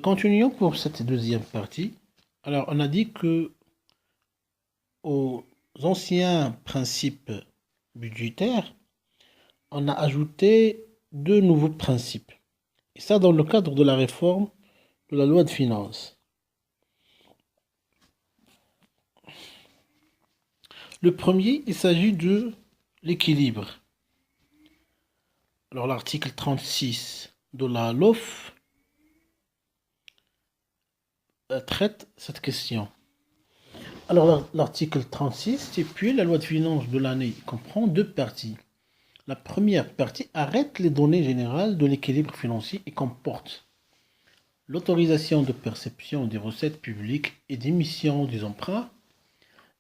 Continuons pour cette deuxième partie. Alors, on a dit que aux anciens principes budgétaires, on a ajouté deux nouveaux principes. Et ça dans le cadre de la réforme de la loi de finances. Le premier, il s'agit de l'équilibre. Alors, l'article 36 de la LOF traite cette question. Alors, l'article 36, et puis la loi de finances de l'année comprend deux parties. La première partie arrête les données générales de l'équilibre financier et comporte l'autorisation de perception des recettes publiques et d'émission des emprunts,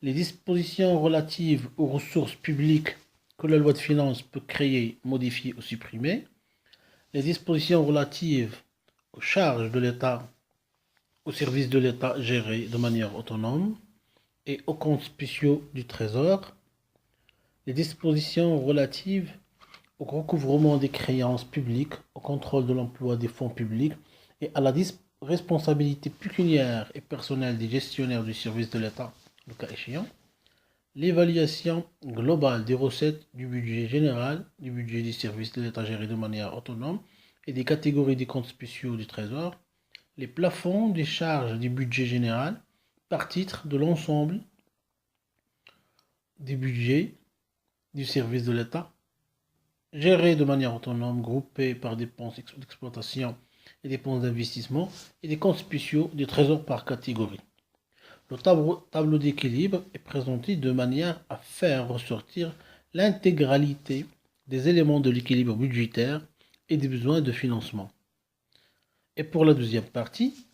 les dispositions relatives aux ressources publiques que la loi de finances peut créer, modifier ou supprimer, les dispositions relatives aux charges de l'État, aux services de l'État gérés de manière autonome et aux comptes spéciaux du Trésor, les dispositions relatives au recouvrement des créances publiques, au contrôle de l'emploi des fonds publics et à la responsabilité pécuniaire et personnelle des gestionnaires du service de l'État, le cas échéant, l'évaluation globale des recettes du budget général, du budget des services de l'État géré de manière autonome et des catégories des comptes spéciaux du Trésor, les plafonds des charges du budget général par titre de l'ensemble des budgets du service de l'État, gérés de manière autonome, groupés par dépenses d'exploitation et dépenses d'investissement, et des comptes spéciaux du Trésor par catégorie. Le tableau d'équilibre est présenté de manière à faire ressortir l'intégralité des éléments de l'équilibre budgétaire et des besoins de financement. Et pour la deuxième partie,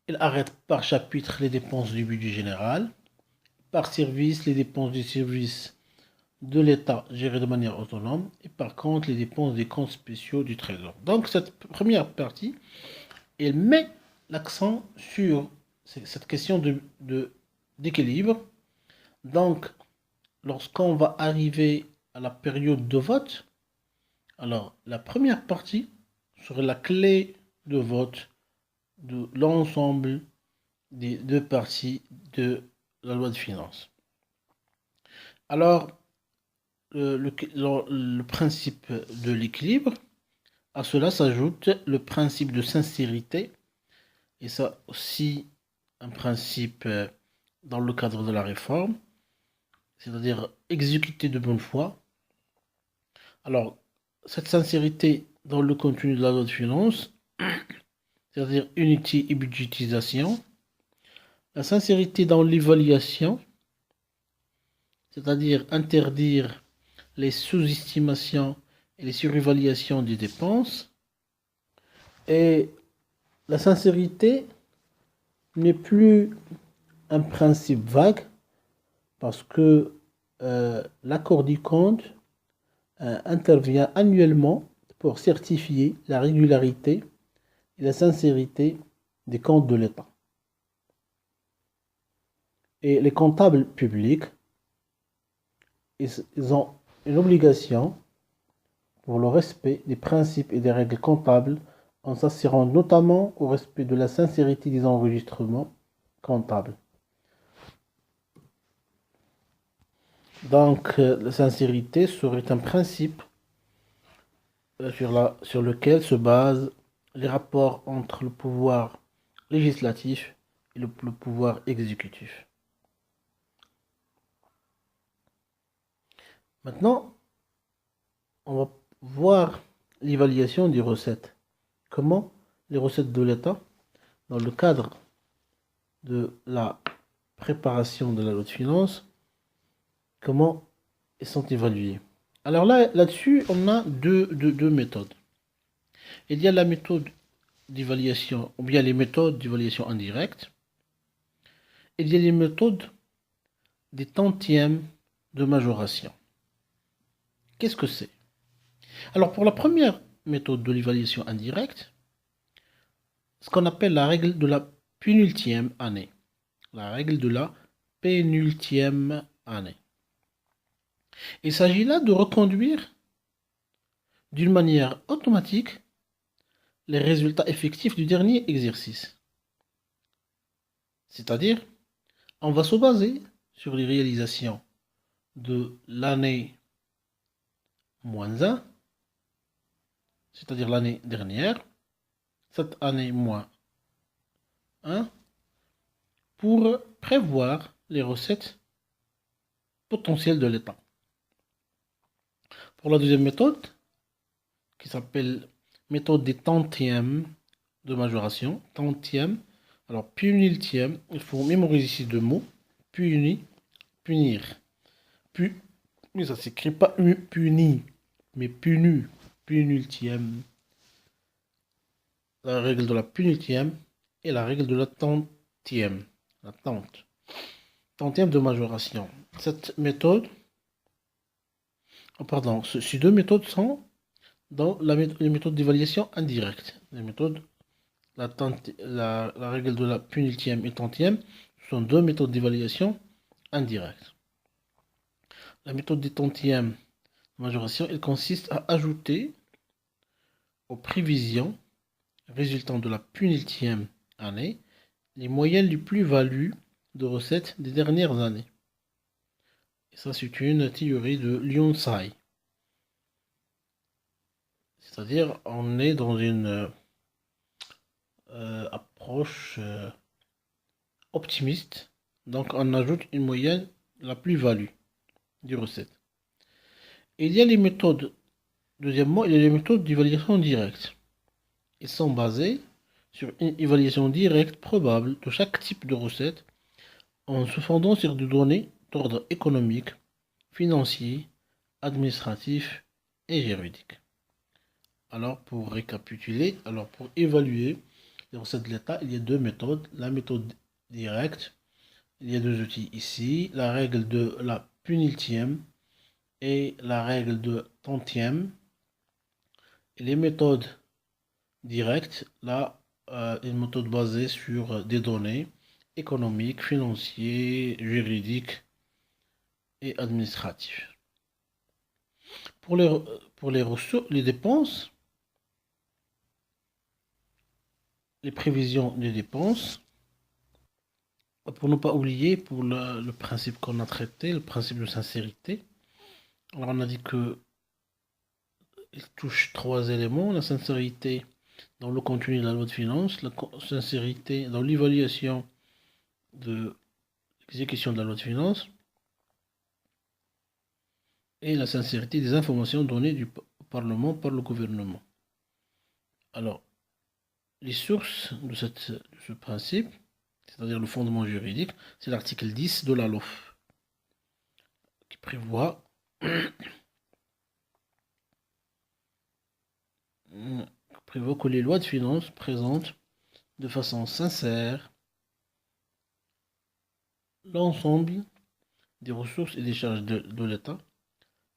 il arrête par chapitre les dépenses du budget général, par service les dépenses du service de l'État gérées de manière autonome et par contre les dépenses des comptes spéciaux du Trésor. Donc cette première partie, elle met l'accent sur cette question d'équilibre. Donc lorsqu'on va arriver à la période de vote, alors la première partie serait la clé de vote de l'ensemble des deux parties de la loi de finances. Alors, le principe de l'équilibre, à cela s'ajoute le principe de sincérité, et ça aussi un principe dans le cadre de la réforme, c'est-à-dire exécuter de bonne foi. Alors, cette sincérité dans le contenu de la loi de finances, c'est-à-dire unité et budgétisation, la sincérité dans l'évaluation, c'est-à-dire interdire les sous-estimations et les surévaluations des dépenses. Et la sincérité n'est plus un principe vague parce que l'accord du compte intervient annuellement pour certifier la régularité et la sincérité des comptes de l'État. Et les comptables publics, ils ont une obligation pour le respect des principes et des règles comptables en s'assurant notamment au respect de la sincérité des enregistrements comptables. Donc, la sincérité serait un principe sur lequel se basent les rapports entre le pouvoir législatif et le pouvoir exécutif. Maintenant, on va voir l'évaluation des recettes. Comment les recettes de l'État, dans le cadre de la préparation de la loi de finances, comment elles sont évaluées. Alors là-dessus, on a deux méthodes. Il y a la méthode d'évaluation, ou bien les méthodes d'évaluation indirecte. Il y a les méthodes des tantièmes de majoration. Qu'est-ce que c'est? Alors pour la première méthode de l'évaluation indirecte, ce qu'on appelle la règle de la pénultième année. La règle de la pénultième année. Il s'agit là de reconduire d'une manière automatique les résultats effectifs du dernier exercice. C'est-à-dire, on va se baser sur les réalisations de l'année moins 1, c'est-à-dire l'année dernière, cette année moins 1, pour prévoir les recettes potentielles de l'État. Pour la deuxième méthode, qui s'appelle méthode des tantièmes de majoration, tantième, alors puniltième, il faut mémoriser ici deux mots, puni, punir, mais ça s'écrit pas puni, mais punu, punultième, la règle de la punitième et la règle de la tantième, la tantième de majoration. Cette méthode, pardon, ces deux méthodes sont dans les méthodes d'évaluation indirecte. Les méthodes, la règle de la punitième et tantième sont deux méthodes d'évaluation indirecte. La méthode des tantièmes de majoration, elle consiste à ajouter aux prévisions résultant de la punitième année les moyennes les plus-values de recettes des dernières années. Et ça, c'est une théorie de Lyonsai. C'est-à-dire, on est dans une approche optimiste. Donc, on ajoute une moyenne, la plus-value des recettes. Et il y a les méthodes, deuxièmement, il y a les méthodes d'évaluation directe. Ils sont basés sur une évaluation directe probable de chaque type de recette en se fondant sur des données d'ordre économique, financier, administratif et juridique. Alors, pour récapituler, pour évaluer les recettes de l'État, il y a deux méthodes. La méthode directe, il y a deux outils ici, la règle de la punitième et la règle de tantième. Et les méthodes directes, là, une méthode basée sur des données économiques, financières, juridiques et administratives. Pour les ressources, les dépenses, les prévisions des dépenses, pour ne pas oublier, pour le principe qu'on a traité, le principe de sincérité, alors on a dit que il touche trois éléments: la sincérité dans le contenu de la loi de finances, la sincérité dans l'évaluation de l'exécution de la loi de finances et la sincérité des informations données au Parlement par le gouvernement. Alors, les sources de ce principe, c'est-à-dire le fondement juridique, c'est l'article 10 de la LOF, qui prévoit que les lois de finances présentent de façon sincère l'ensemble des ressources et des charges de l'État.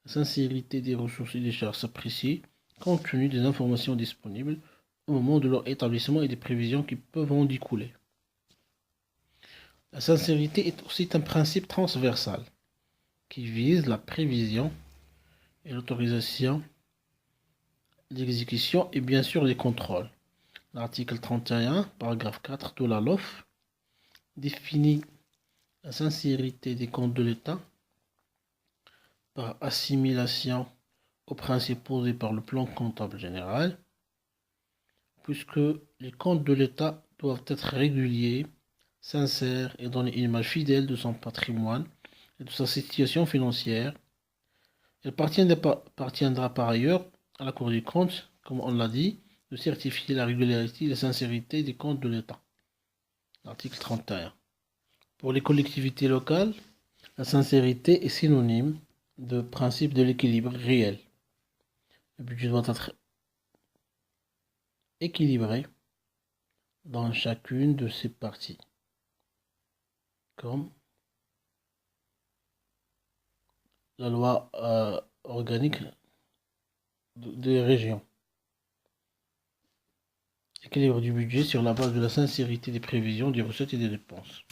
La sincérité des ressources et des charges s'apprécie compte tenu des informations disponibles au moment de leur établissement et des prévisions qui peuvent en découler. La sincérité est aussi un principe transversal qui vise la prévision et l'autorisation, l'exécution et bien sûr les contrôles. L'article 31, paragraphe 4 de la LOF définit la sincérité des comptes de l'État par assimilation aux principes posés par le plan comptable général, puisque les comptes de l'État doivent être réguliers, sincères et donner une image fidèle de son patrimoine et de sa situation financière. Il appartiendra par ailleurs à la Cour des comptes, comme on l'a dit, de certifier la régularité et la sincérité des comptes de l'État. L'article 31. Pour les collectivités locales, la sincérité est synonyme de principe de l'équilibre réel. Le budget doit être équilibré dans chacune de ses parties, comme la loi organique des régions. Équilibre du budget sur la base de la sincérité des prévisions, des recettes et des dépenses.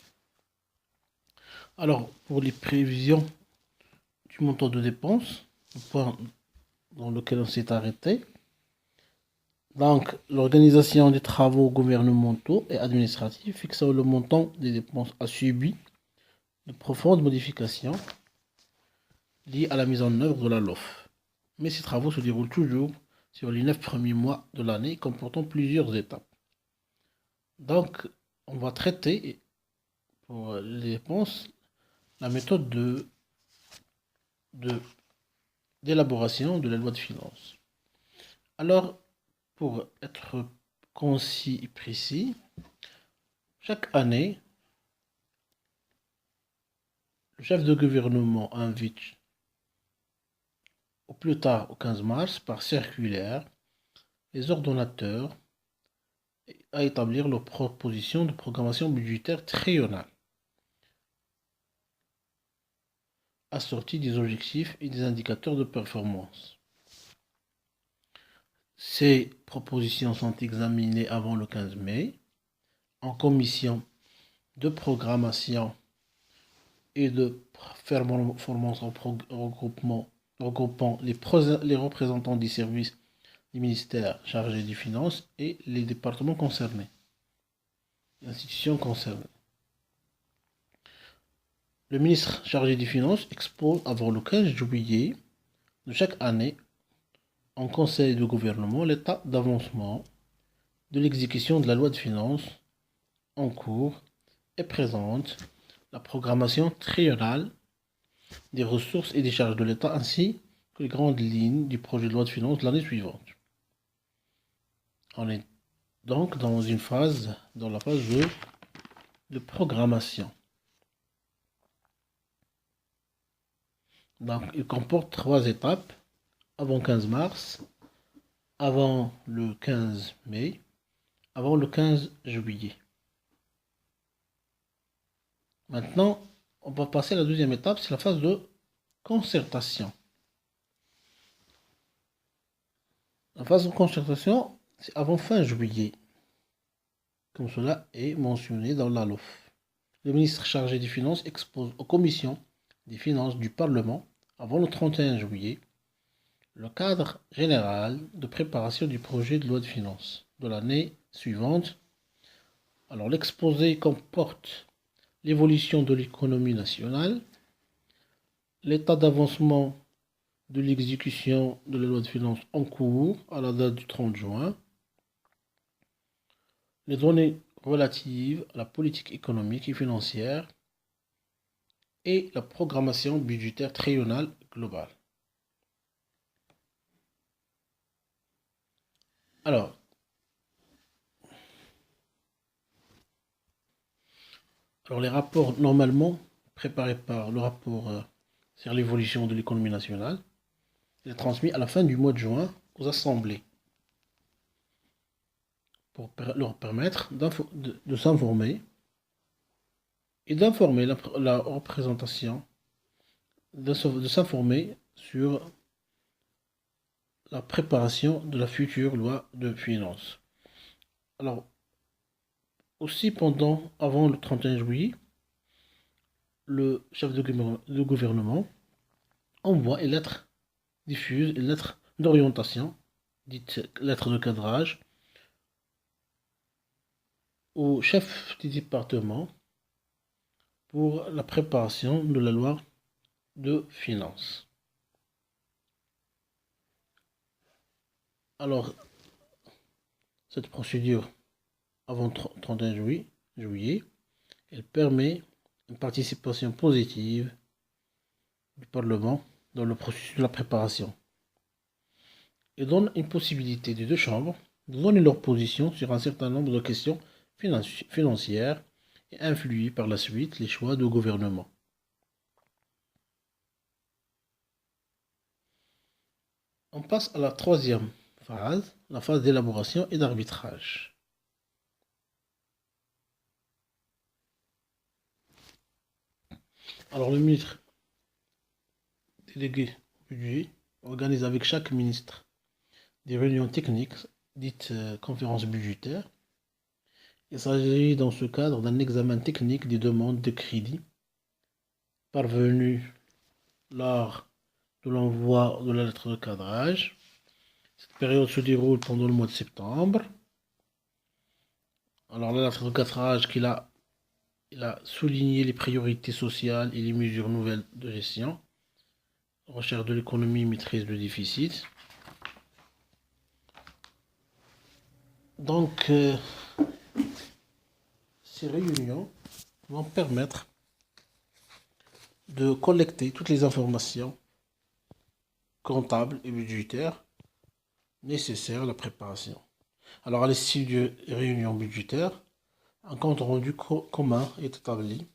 Alors, pour les prévisions du montant de dépenses, le point dans lequel on s'est arrêté, Donc, l'organisation des travaux gouvernementaux et administratifs fixant le montant des dépenses a subi de profondes modifications liées à la mise en œuvre de la LOF. Mais ces travaux se déroulent toujours sur les 9 premiers mois de l'année, comportant plusieurs étapes. Donc, on va traiter pour les dépenses la méthode d'élaboration de la loi de finances. Alors, pour être concis et précis, chaque année, le chef de gouvernement invite au plus tard au 15 mars par circulaire les ordonnateurs à établir leurs propositions de programmation budgétaire triennale, assorties des objectifs et des indicateurs de performance. Ces propositions sont examinées avant le 15 mai en commission de programmation et de performance en regroupant les représentants des services des ministères chargés des finances et les départements concernés, les institutions concernées. Le ministre chargé des Finances expose avant le 15 juillet de chaque année en Conseil de gouvernement l'état d'avancement de l'exécution de la loi de finances en cours et présente la programmation triennale des ressources et des charges de l'État ainsi que les grandes lignes du projet de loi de finances de l'année suivante. On est donc dans la phase de programmation. Donc, il comporte 3 étapes: avant 15 mars, avant le 15 mai, avant le 15 juillet. Maintenant, on va passer à la deuxième étape, c'est la phase de concertation. La phase de concertation, c'est avant fin juillet, comme cela est mentionné dans la LOF. Le ministre chargé des Finances expose aux commissions des finances du Parlement, avant le 31 juillet, le cadre général de préparation du projet de loi de finances de l'année suivante. Alors, l'exposé comporte l'évolution de l'économie nationale, l'état d'avancement de l'exécution de la loi de finances en cours à la date du 30 juin, les données relatives à la politique économique et financière et la programmation budgétaire triennale globale. Alors, les rapports normalement préparés par le rapport sur l'évolution de l'économie nationale, il est transmis à la fin du mois de juin aux assemblées pour leur permettre de s'informer et d'informer la représentation, de s'informer sur la préparation de la future loi de finances. Alors, aussi avant le 31 juillet, le chef de gouvernement envoie une lettre diffuse, une lettre d'orientation, dite lettre de cadrage, au chef du département pour la préparation de la loi de finances. Alors, cette procédure avant 31 juillet, elle permet une participation positive du Parlement dans le processus de la préparation et donne une possibilité des deux chambres de donner leur position sur un certain nombre de questions financières et influer par la suite les choix du gouvernement. On passe à la troisième phase, la phase d'élaboration et d'arbitrage. Alors le ministre délégué budget organise avec chaque ministre des réunions techniques, dites conférences budgétaires. Il s'agit dans ce cadre d'un examen technique des demandes de crédit parvenues lors de l'envoi de la lettre de cadrage Cette période se déroule pendant le mois de septembre. Alors là, l'article 4H il a souligné les priorités sociales et les mesures nouvelles de gestion. Recherche de l'économie, maîtrise du déficit. Donc, ces réunions vont permettre de collecter toutes les informations comptables et budgétaires nécessaires à la préparation. Alors, à l'issue de réunions budgétaires, un compte rendu commun est établi.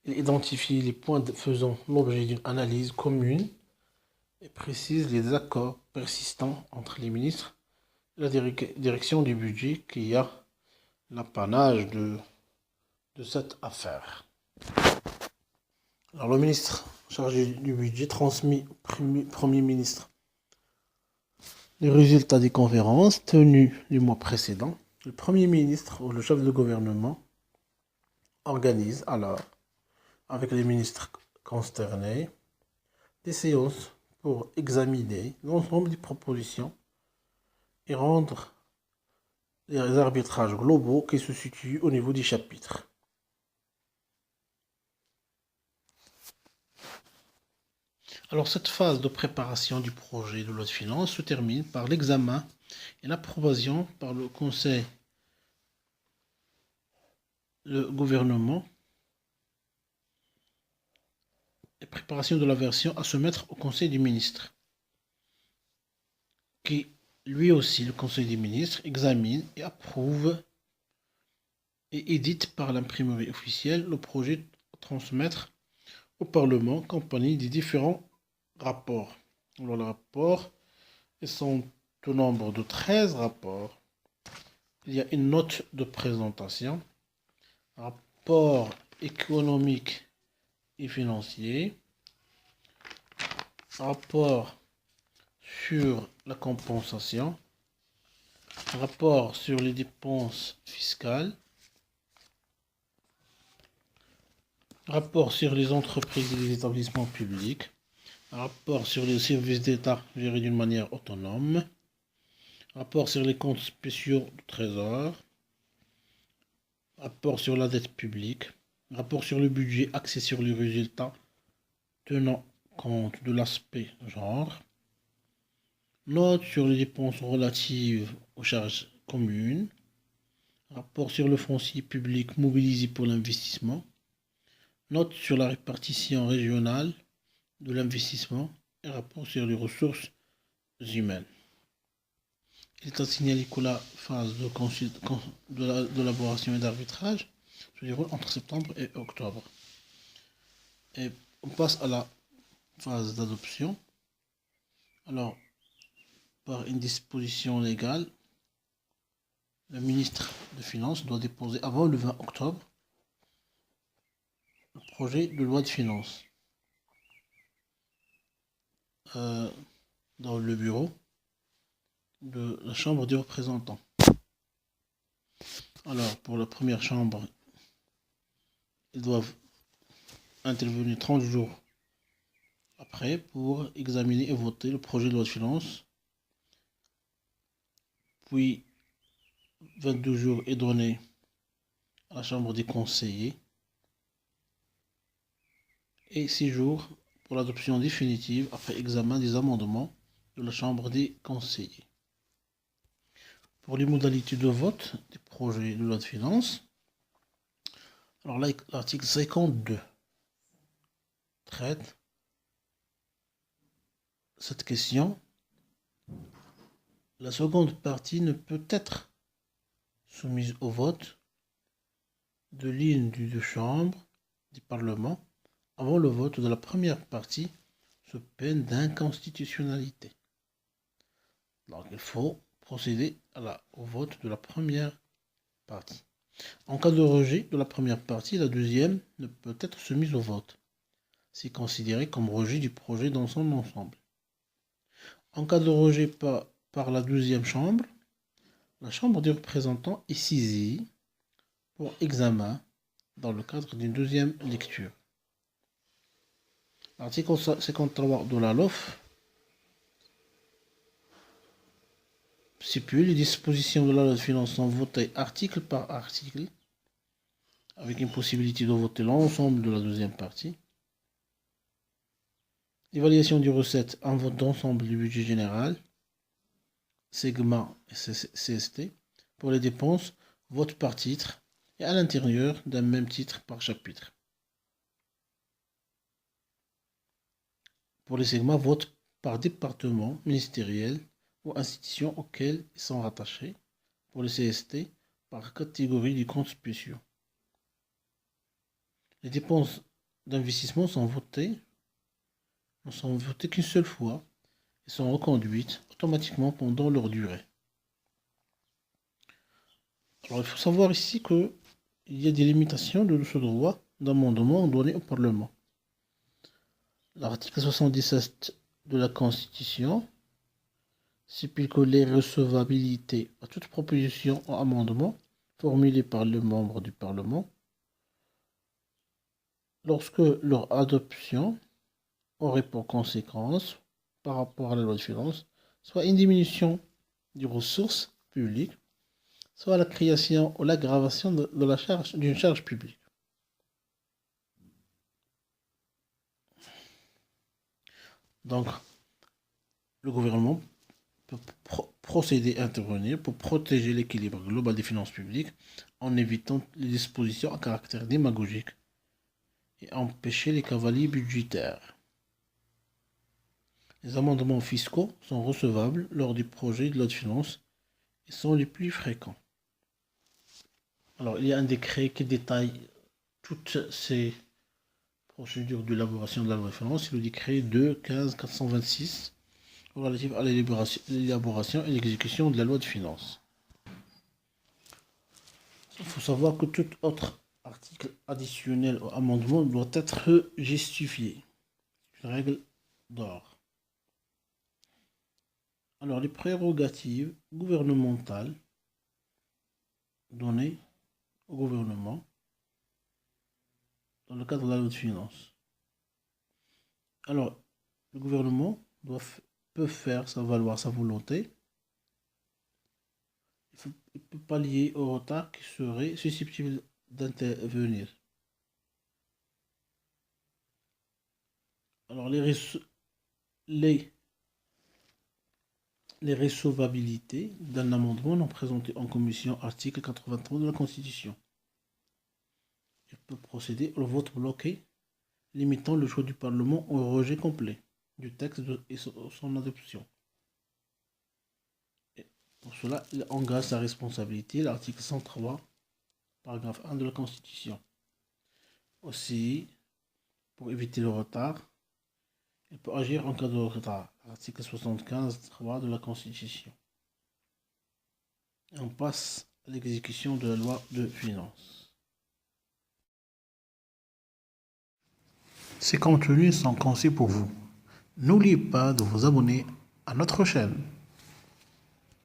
Il identifie les points faisant l'objet d'une analyse commune et précise les accords persistants entre les ministres et la direction du budget qui a l'apanage de cette affaire. Alors, le ministre chargé du budget transmet au Premier ministre les résultats des conférences tenues du mois précédent. Le Premier ministre ou le chef de gouvernement organise alors, avec les ministres consternés, des séances pour examiner l'ensemble des propositions et rendre les arbitrages globaux qui se situent au niveau des chapitres. Alors, cette phase de préparation du projet de loi de finances se termine par l'examen et l'approbation par le Conseil, le gouvernement, et préparation de la version à se mettre au Conseil des ministres, qui, lui aussi, le Conseil des ministres, examine et approuve et édite par l'imprimerie officielle le projet à transmettre au Parlement, compagnie des différents rapports. Alors, les rapports sont au nombre de 13 rapports. Il y a une note de présentation, rapport économique et financier, rapport sur la compensation, rapport sur les dépenses fiscales, rapport sur les entreprises et les établissements publics, rapport sur les services d'État gérés d'une manière autonome, rapport sur les comptes spéciaux du Trésor, rapport sur la dette publique, rapport sur le budget axé sur les résultats tenant compte de l'aspect genre, note sur les dépenses relatives aux charges communes, rapport sur le foncier public mobilisé pour l'investissement, note sur la répartition régionale de l'investissement et rapport sur les ressources humaines. Il est à signaler que la phase d'élaboration et d'arbitrage se déroule entre septembre et octobre. Et on passe à la phase d'adoption. Alors, par une disposition légale, le ministre des Finances doit déposer avant le 20 octobre le projet de loi de finances dans le bureau de la Chambre des représentants. Alors, pour la première chambre, ils doivent intervenir 30 jours après pour examiner et voter le projet de loi de finances. Puis, 22 jours est donné à la Chambre des conseillers et 6 jours pour l'adoption définitive après examen des amendements de la Chambre des conseillers. Pour les modalités de vote des projets de loi de finances, alors là, l'article 52 traite cette question. La seconde partie ne peut être soumise au vote de l'une des deux chambres du Parlement avant le vote de la première partie, sous peine d'inconstitutionnalité. Donc il faut procéder au vote de la première partie. En cas de rejet de la première partie, la deuxième ne peut être soumise au vote. C'est considéré comme rejet du projet dans son ensemble. En cas de rejet par la deuxième chambre, la Chambre des représentants est saisie pour examen dans le cadre d'une deuxième lecture. L'article 53 de la LOF stipule les dispositions de la loi de finances sont votées article par article, avec une possibilité de voter l'ensemble de la deuxième partie. L'évaluation des recettes en vote d'ensemble du budget général, segment et CST. Pour les dépenses, vote par titre et à l'intérieur d'un même titre par chapitre. Pour les segments, vote par département ministériel ou institution auxquelles ils sont rattachés. Pour les CST, par catégorie du compte spéciaux. Les dépenses d'investissement ne sont votées qu'une seule fois et sont reconduites automatiquement pendant leur durée. Alors il faut savoir ici qu'il y a des limitations de ce droit d'amendement donné au Parlement. L'article 77 de la Constitution stipule que les recevabilités à toute proposition ou amendement formulée par les membres du Parlement, lorsque leur adoption aurait pour conséquence, par rapport à la loi de finances, soit une diminution des ressources publiques, soit la création ou l'aggravation d'une charge publique. Donc, le gouvernement peut procéder à intervenir pour protéger l'équilibre global des finances publiques en évitant les dispositions à caractère démagogique et empêcher les cavaliers budgétaires. Les amendements fiscaux sont recevables lors du projet de loi de finances et sont les plus fréquents. Alors, il y a un décret qui détaille toutes ces procédures d'élaboration de la loi de finances, c'est le décret 2-15-426 relatif à l'élaboration et l'exécution de la loi de finances. Il faut savoir que tout autre article additionnel au amendement doit être justifié. C'est une règle d'or. Alors, les prérogatives gouvernementales données au gouvernement dans le cadre de la loi de finances. Alors, le gouvernement peut faire valoir sa volonté. Il peut pallier au retard qui serait susceptible d'intervenir. Alors, les recevabilités d'un amendement non présenté en commission, article 83 de la Constitution. Il peut procéder au vote bloqué, limitant le choix du Parlement au rejet complet du texte et son adoption. Et pour cela, il engage sa responsabilité, l'article 103, paragraphe 1 de la Constitution. Aussi, pour éviter le retard, il peut agir en cas de retard, article 75.3 de la Constitution. Et on passe à l'exécution de la loi de finances. Ces contenus sont conçus pour vous. N'oubliez pas de vous abonner à notre chaîne.